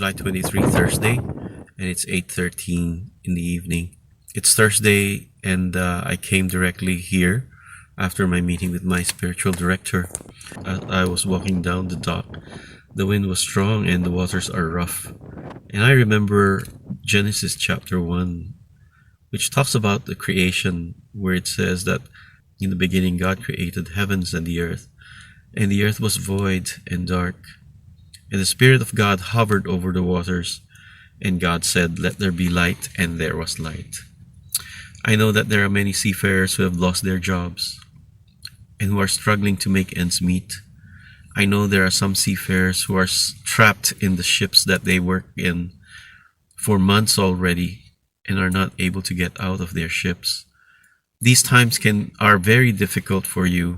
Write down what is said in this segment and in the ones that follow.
July 23, Thursday, and it's 8:13 in the evening. It's Thursday, and I came directly here after my meeting with my spiritual director. I was walking down the dock. The wind was strong and the waters are rough. And I remember Genesis chapter 1, which talks about the creation, where it says that in the beginning God created heavens and the earth was void and dark. And the Spirit of God hovered over the waters, and God said, "Let there be light," and there was light. I know that there are many seafarers who have lost their jobs and who are struggling to make ends meet. I know there are some seafarers who are trapped in the ships that they work in for months already and are not able to get out of their ships. These times are very difficult for you,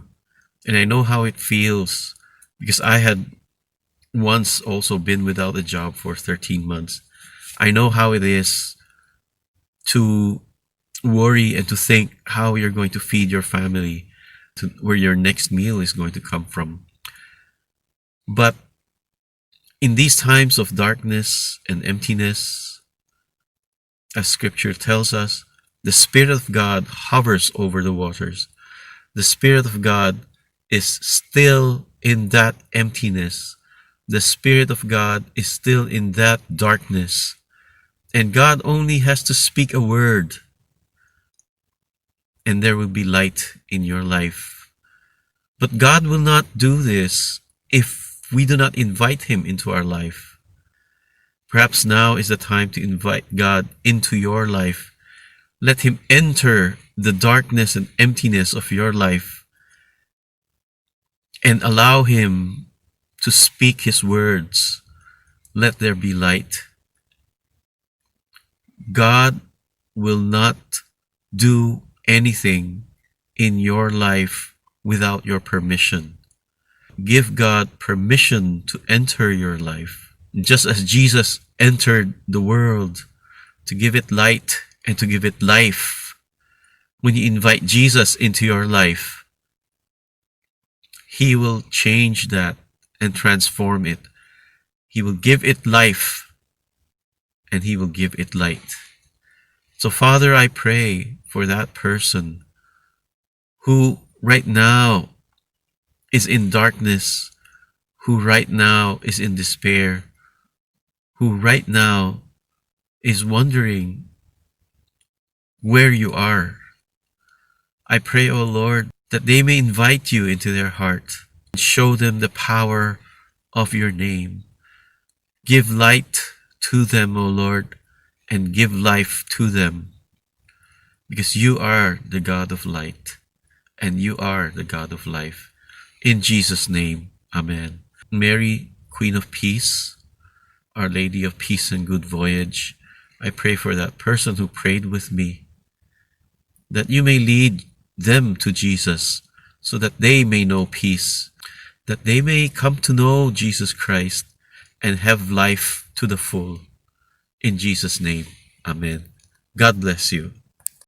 and I know how it feels because I had once also been without a job for 13 months. I know how it is to worry and to think how you're going to feed your family, to where your next meal is going to come from. But in these times of darkness and emptiness, as scripture tells us, the Spirit of God hovers over the waters. The Spirit of God is still in that emptiness. The Spirit of God is still in that darkness. And God only has to speak a word, and there will be light in your life. But God will not do this if we do not invite Him into our life. Perhaps now is the time to invite God into your life. Let Him enter the darkness and emptiness of your life and allow Him to speak His words. Let there be light. God will not do anything in your life without your permission. Give God permission to enter your life. Just as Jesus entered the world to give it light and to give it life. When you invite Jesus into your life, He will change that and transform it. He will give it life, and He will give it light. So Father, I pray for that person who right now is in darkness, who right now is in despair, who right now is wondering where you are. I pray, O Lord, that they may invite you into their heart and show them the power of your name. Give light to them, O Lord, and give life to them, because you are the God of light and you are the God of life. In Jesus' name, amen. Mary, Queen of Peace, Our Lady of Peace and Good Voyage, I pray for that person who prayed with me, that you may lead them to Jesus so that they may know peace, that they may come to know Jesus Christ and have life to the full. In Jesus' name, amen. God bless you.